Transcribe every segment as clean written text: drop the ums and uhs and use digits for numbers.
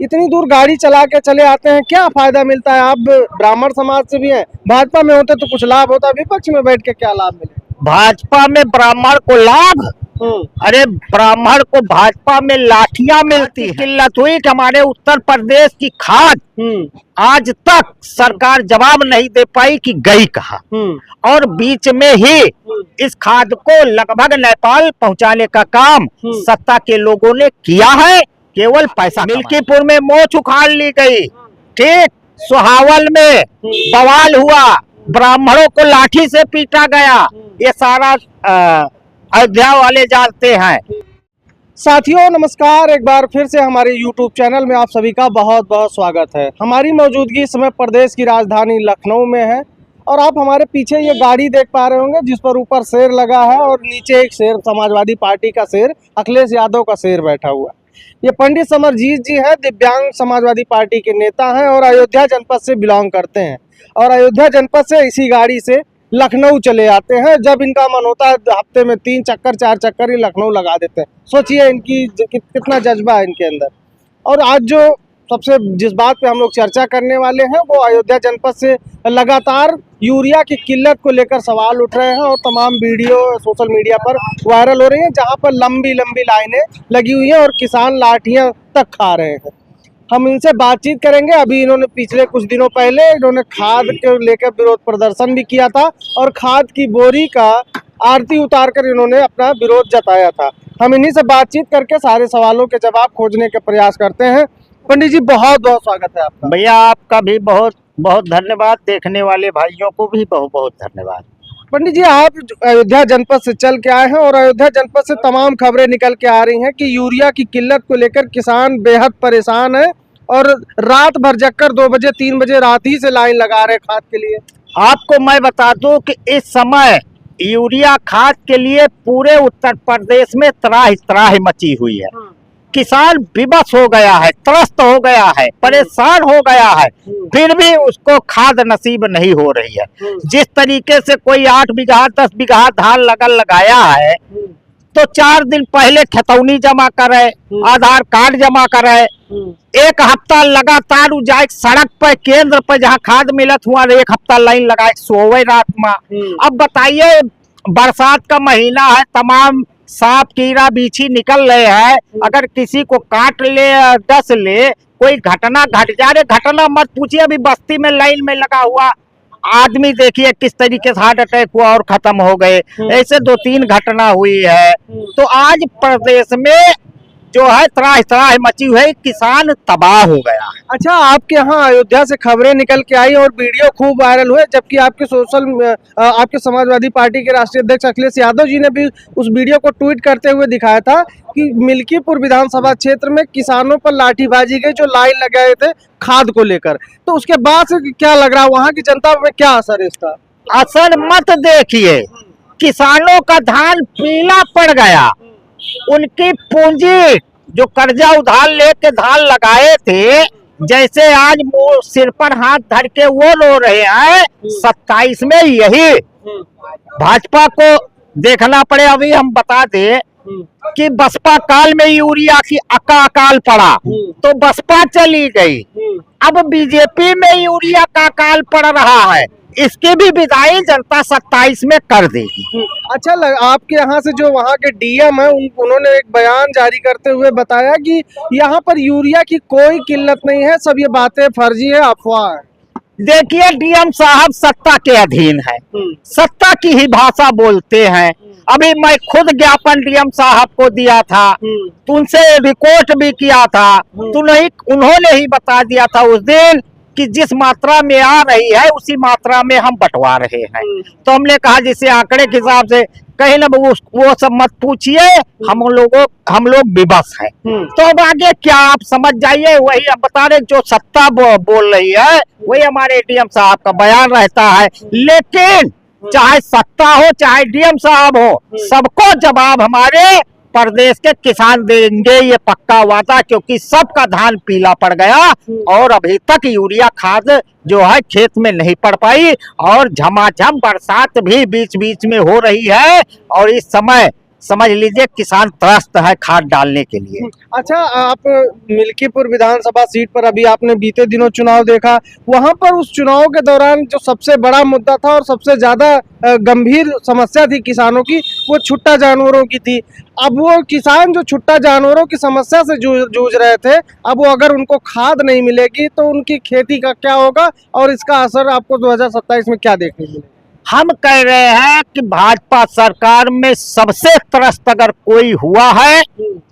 इतनी दूर गाड़ी चला के चले आते हैं, क्या फायदा मिलता है? आप ब्राह्मण समाज से भी हैं, भाजपा में होते तो कुछ लाभ होता, विपक्ष में बैठ के क्या लाभ मिले? भाजपा में ब्राह्मण को लाभ? अरे ब्राह्मण को भाजपा में लाठियां मिलती है। किल्लत हुई कि हमारे उत्तर प्रदेश की खाद आज तक सरकार जवाब नहीं दे पाई कि गई कहाँ, और बीच में ही इस खाद को लगभग नेपाल पहुंचाने का काम सत्ता के लोगों ने किया है, केवल पैसा। मिल्कीपुर में मोच उखाड़ ली गई, ठीक, सुहावल में बवाल हुआ, ब्राह्मणों को लाठी से पीटा गया, ये सारा अयोध्या वाले जानते हैं। साथियों नमस्कार, एक बार फिर से हमारे YouTube चैनल में आप सभी का बहुत बहुत स्वागत है। हमारी मौजूदगी इस समय प्रदेश की राजधानी लखनऊ में है और आप हमारे पीछे ये गाड़ी देख पा रहे होंगे जिस पर ऊपर शेर लगा है और नीचे एक शेर, समाजवादी पार्टी का शेर, अखिलेश यादव का शेर बैठा हुआ है। ये पंडित समरजीत जी है, दिव्यांग समाजवादी पार्टी के नेता हैं और अयोध्या जनपद से बिलोंग करते हैं और अयोध्या जनपद से इसी गाड़ी से लखनऊ चले आते हैं। जब इनका मन होता है हफ्ते में 3 चक्कर 4 चक्कर ही लखनऊ लगा देते हैं। सोचिए इनकी कितना जज्बा है इनके अंदर। और आज जो सबसे जिस बात पे हम लोग चर्चा करने वाले हैं वो अयोध्या जनपद से लगातार यूरिया की किल्लत को लेकर सवाल उठ रहे हैं और तमाम वीडियो सोशल मीडिया पर वायरल हो रही हैं, जहां पर लंबी लंबी लाइनें लगी हुई हैं और किसान लाठियां तक खा रहे हैं। हम इनसे बातचीत करेंगे। अभी इन्होंने पिछले कुछ दिनों पहले इन्होंने खाद के लेकर विरोध प्रदर्शन भी किया था और खाद की बोरी का आरती उतार कर इन्होंने अपना विरोध जताया था। हम इन्हीं से बातचीत करके सारे सवालों के जवाब खोजने के प्रयास करते हैं। पंडित जी बहुत बहुत स्वागत है आपका। भैया आपका भी बहुत बहुत धन्यवाद, देखने वाले भाइयों को भी बहुत बहुत धन्यवाद। पंडित जी आप अयोध्या जनपद से चल के आए हैं और अयोध्या जनपद से तमाम खबरें निकल के आ रही हैं कि यूरिया की किल्लत को लेकर किसान बेहद परेशान है और रात भर जगकर 2 बजे 3 बजे रात ही से लाइन लगा रहे खाद के लिए। आपको मैं बता दूं कि इस समय यूरिया खाद के लिए पूरे उत्तर प्रदेश में त्राह त्राह मची हुई है। किसान विवश हो गया है, त्रस्त हो गया है, परेशान हो गया है, फिर भी उसको खाद नसीब नहीं हो रही है। जिस तरीके से कोई 8 बीघा 10 बीघा धान लगाया है तो 4 दिन पहले खतौनी जमा करे, आधार कार्ड जमा करे, 1 हफ्ता लगातार जाए सड़क पर केंद्र पर जहाँ खाद मिलत हुआ 1 हफ्ता लाइन लगाए सोवे रात में। अब बताइए बरसात का महीना है, तमाम सांप कीड़ा बीछी निकल रहे हैं, अगर किसी को काट ले डस ले कोई घटना घट जा रही, घटना मत पूछिए, अभी बस्ती में लाइन में लगा हुआ आदमी देखिए किस तरीके से हार्ट अटैक हुआ और खत्म हो गए। ऐसे 2-3 घटना हुई है। तो आज प्रदेश में जो है त्राह त्राह मची हुई है, किसान तबाह हो गया है। अच्छा, आपके यहाँ अयोध्या से खबरें निकल के आई और वीडियो खूब वायरल हुए, जबकि आपके समाजवादी पार्टी के राष्ट्रीय अध्यक्ष अखिलेश यादव जी ने भी उस वीडियो को ट्वीट करते हुए दिखाया था कि मिल्कीपुर विधानसभा क्षेत्र में किसानों पर लाठीबाजी गई जो लाइन लगाए थे खाद को लेकर। तो उसके बाद से क्या लग रहा है वहाँ की जनता में क्या असर है इसका? असर मत देखिए, किसानों का धान पीला पड़ गया, उनकी पूंजी जो कर्जा उधार लेके धान लगाए थे, जैसे आज वो सिर पर हाथ धर के वो रो रहे हैं। 27 में यही भाजपा को देखना पड़े। अभी हम बता दे कि बसपा काल में यूरिया की अकाल पड़ा तो बसपा चली गई, अब बीजेपी में यूरिया का अकाल पड़ रहा है, इसकी भी विदाई जनता 27 में कर देगी। अच्छा, आपके यहाँ से जो वहाँ के डीएम है उन्होंने एक बयान जारी करते हुए बताया कि यहाँ पर यूरिया की कोई किल्लत नहीं है, सब ये बातें फर्जी है, अफवाह है। देखिए डीएम साहब सत्ता के अधीन है, सत्ता की ही भाषा बोलते हैं। अभी मैं खुद ज्ञापन डीएम साहब को दिया था, तो उनसे रिपोर्ट भी किया था, तो नहीं उन्होंने ही बता दिया था उस दिन कि जिस मात्रा में आ रही है उसी मात्रा में हम बंटवा रहे हैं। तो हमने कहा जिसे आंकड़े के हिसाब से कहीं ना वो सब मत पूछिए, हम लोग विवश हैं। तो अब आगे क्या आप समझ जाइए, वही अब बता रहे जो सत्ता बोल रही है वही हमारे डीएम साहब का बयान रहता है। लेकिन चाहे सत्ता हो चाहे डीएम साहब हो, सबको जवाब हमारे प्रदेश के किसान देंगे, ये पक्का वादा, क्योंकि सबका धान पीला पड़ गया और अभी तक यूरिया खाद जो है खेत में नहीं पड़ पाई और झमाझम बरसात भी बीच बीच में हो रही है। और इस समय समझ लीजिए किसान त्रस्त है खाद डालने के लिए। अच्छा, आप मिल्कीपुर विधानसभा सीट पर अभी आपने बीते दिनों चुनाव देखा, वहां पर उस चुनाव के दौरान जो सबसे बड़ा मुद्दा था और सबसे ज्यादा गंभीर समस्या थी किसानों की, वो छुट्टा जानवरों की थी। अब वो किसान जो छुट्टा जानवरों की समस्या से जूझ रहे थे, अब वो अगर उनको खाद नहीं मिलेगी तो उनकी खेती का क्या होगा और इसका असर आपको 2027 में क्या देखने को मिलेगा? हम कह रहे हैं कि भाजपा सरकार में सबसे त्रस्त अगर कोई हुआ है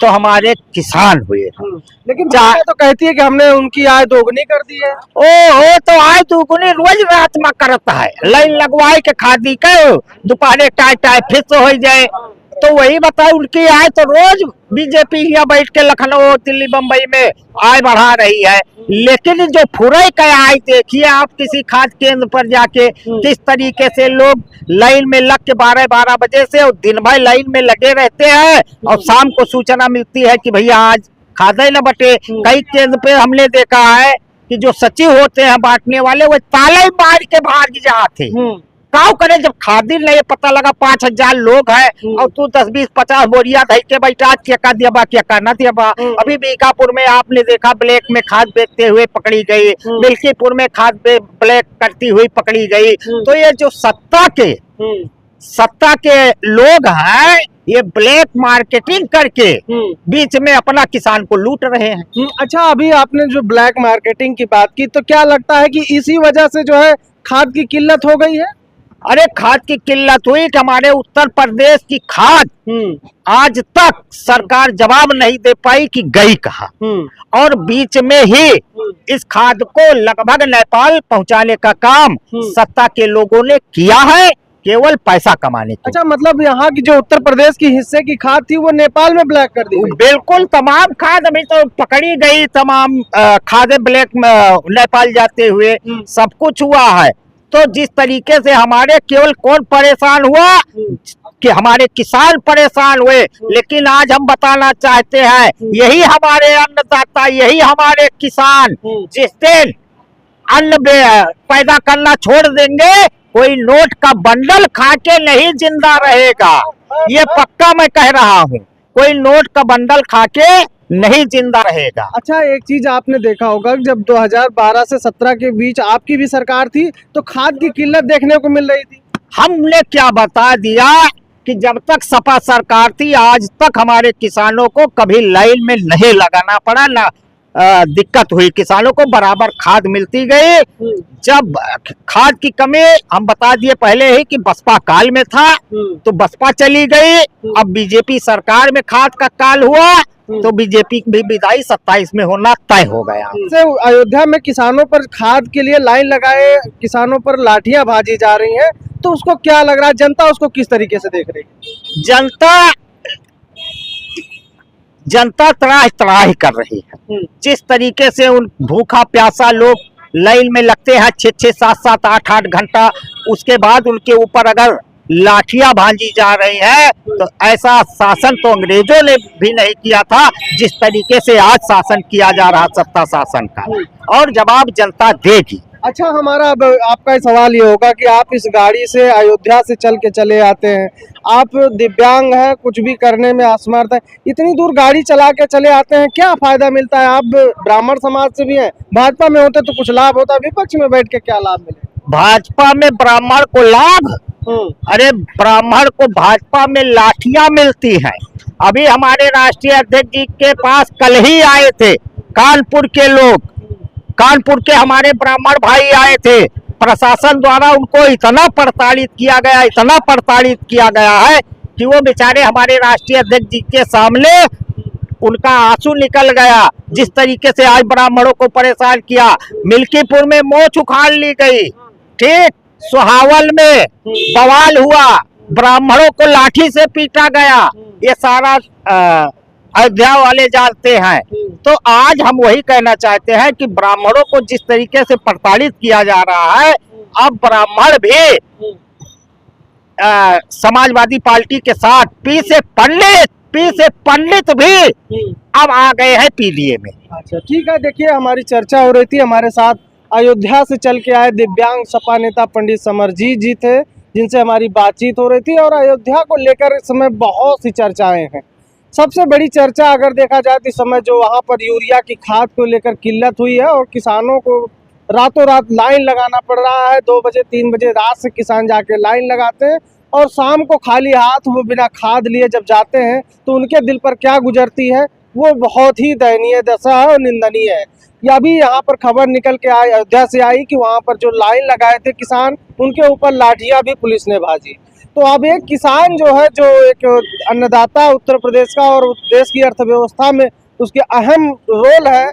तो हमारे किसान हुए। लेकिन भाजपा तो कहती है कि हमने उनकी आय दोगुनी कर दी है। ओ तो आय दोगुनी रोज रात में करता है, लाइन लगवाए के खादी के दोपहरे टाई टाई फिर से हो जाए, तो वही बताए उनकी आय तो रोज बीजेपी यहाँ बैठ के लखनऊ दिल्ली बम्बई में आय बढ़ा रही है। लेकिन जो फुरई का आय देखिए आप किसी खाद केंद्र पर जाके किस तरीके से लोग लाइन में लग के 12-12 बजे से और दिन भर लाइन में लगे रहते हैं और शाम को सूचना मिलती है कि भैया आज खादे न बटे। कई केंद्र पे हमने देखा है कि जो सचिव होते हैं बांटने वाले वो ताले मार के भाग जाते काव करे। जब खादी नहीं पता लगा 5,000 लोग हैं और तू 10-20-50 बोरिया धई के बैठा क्या दिया क्या न दिया। अभी बीकापुर में आपने देखा ब्लैक में खाद बेचते हुए पकड़ी गई, मिल्कीपुर में खाद ब्लैक करती हुई पकड़ी गई। तो ये जो सत्ता के लोग हैं ये ब्लैक मार्केटिंग करके बीच में अपना किसान को लूट रहे हैं। अच्छा, अभी आपने जो ब्लैक मार्केटिंग की बात की, तो क्या लगता है कि इसी वजह से जो है खाद की किल्लत हो गई है? अरे खाद की किल्लत हुई कि हमारे उत्तर प्रदेश की खाद आज तक सरकार जवाब नहीं दे पाई कि गई कहाँ। और बीच में ही इस खाद को लगभग नेपाल पहुंचाने का काम सत्ता के लोगों ने किया है केवल पैसा कमाने के। अच्छा, मतलब यहाँ की जो उत्तर प्रदेश की हिस्से की खाद थी वो नेपाल में ब्लैक कर दी? बिल्कुल, तमाम खाद अभी तो पकड़ी गई, तमाम खादें ब्लैक नेपाल जाते हुए सब कुछ हुआ है। तो जिस तरीके से हमारे केवल कौन परेशान हुआ कि हमारे किसान परेशान हुए, लेकिन आज हम बताना चाहते हैं यही हमारे अन्नदाता, यही हमारे किसान जिस दिन अन्न पैदा करना छोड़ देंगे कोई नोट का बंडल खा के नहीं जिंदा रहेगा। ये पक्का मैं कह रहा हूँ, कोई नोट का बंडल खा के नहीं जिंदा रहेगा। अच्छा, एक चीज आपने देखा होगा जब 2012 से 17 के बीच आपकी भी सरकार थी तो खाद की किल्लत देखने को मिल रही थी। हमने क्या बता दिया कि जब तक सपा सरकार थी आज तक हमारे किसानों को कभी लाइन में नहीं लगाना पड़ा, ना दिक्कत हुई, किसानों को बराबर खाद मिलती गई। जब खाद की कमी हम बता दिए पहले ही कि बसपा काल में था तो बसपा चली गई, अब बीजेपी सरकार में खाद का काल हुआ तो बीजेपी की भी विदाई 27 में होना तय हो गया। अयोध्या में किसानों पर खाद के लिए लाइन लगाए किसानों पर लाठियां भाजी जा रही हैं, तो उसको क्या लग रहा है, जनता उसको किस तरीके से देख रही है? जनता त्राही कर रही है। जिस तरीके से उन भूखा प्यासा लोग लाइन में लगते हैं 6-6, 7-7, 8-8 घंटा, उसके बाद उनके ऊपर अगर लाठियां भांजी जा रही है तो ऐसा शासन तो अंग्रेजों ने भी नहीं किया था जिस तरीके से आज शासन किया जा रहा सत्ता शासन का, और जवाब जनता देगी। अच्छा, हमारा अब आपका सवाल ये होगा कि आप इस गाड़ी से अयोध्या से चल के चले आते हैं, आप दिव्यांग हैं, कुछ भी करने में असमर्थ है, इतनी दूर गाड़ी चला के चले आते हैं, क्या फायदा मिलता है? आप ब्राह्मण समाज से भी हैं, भाजपा में होते तो कुछ लाभ होता, विपक्ष में बैठ के क्या लाभ मिले? भाजपा में ब्राह्मण को लाभ? अरे ब्राह्मण को भाजपा में लाठियां मिलती हैं। अभी हमारे राष्ट्रीय अध्यक्ष जी के पास कल ही आए थे कानपुर के लोग, कानपुर के हमारे ब्राह्मण भाई आए थे। प्रशासन द्वारा उनको इतना प्रताड़ित किया गया, इतना प्रताड़ित किया गया है कि वो बेचारे हमारे राष्ट्रीय अध्यक्ष जी के सामने उनका आंसू निकल गया। जिस तरीके से आज ब्राह्मणों को परेशान किया, मिल्कीपुर में मोच उखाड़ ली गई, ठीक, सुहावल में बवाल हुआ, ब्राह्मणों को लाठी से पीटा गया, ये सारा अयोध्या वाले जानते हैं। तो आज हम वही कहना चाहते हैं कि ब्राह्मणों को जिस तरीके से प्रताड़ित किया जा रहा है, अब ब्राह्मण भी समाजवादी पार्टी के साथ पी से पंडित भी अब आ गए हैं पीडीए में। अच्छा, ठीक है, देखिए हमारी चर्चा हो रही थी, हमारे साथ अयोध्या से चल के आए दिव्यांग सपा नेता पंडित समरजीत जी थे, जिनसे हमारी बातचीत हो रही थी। और अयोध्या को लेकर इस समय बहुत सी चर्चाएं हैं। सबसे बड़ी चर्चा अगर देखा जाए तो इस समय जो वहाँ पर यूरिया की खाद को लेकर किल्लत हुई है और किसानों को रातों रात लाइन लगाना पड़ रहा है। 2 बजे 3 बजे रात से किसान जाके लाइन लगाते हैं और शाम को खाली हाथ वो बिना खाद लिए जब जाते हैं तो उनके दिल पर क्या गुजरती है वो बहुत ही दयनीय दशा है और निंदनीय है। या भी यहाँ पर खबर निकल के आई, अयोध्या से आई, कि वहाँ पर जो लाइन लगाए थे किसान, उनके ऊपर लाठियां भी पुलिस ने भाजी। तो अब एक किसान जो है, जो एक अन्नदाता उत्तर प्रदेश का और देश की अर्थव्यवस्था में उसके अहम रोल है,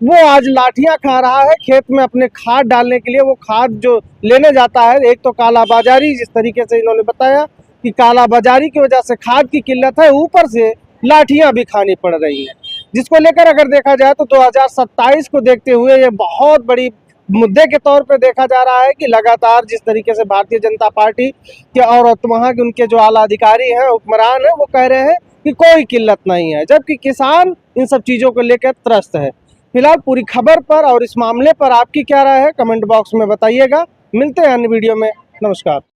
वो आज लाठियां खा रहा है खेत में अपने खाद डालने के लिए। वो खाद जो लेने जाता है, एक तो कालाबाजारी, जिस तरीके से इन्होंने बताया कि कालाबाजारी की वजह से खाद की किल्लत है, ऊपर से लाठियां भी खानी पड़ रही हैं, जिसको लेकर अगर देखा जाए तो 2027 को देखते हुए ये बहुत बड़ी मुद्दे के तौर पे देखा जा रहा है कि लगातार जिस तरीके से भारतीय जनता पार्टी के और वहाँ के उनके जो आला अधिकारी हैं, हुक्मरान हैं, वो कह रहे हैं कि कोई किल्लत नहीं है, जबकि किसान इन सब चीज़ों को लेकर त्रस्त है। फिलहाल पूरी खबर पर और इस मामले पर आपकी क्या राय है, कमेंट बॉक्स में बताइएगा। मिलते हैं अन्य वीडियो में। नमस्कार।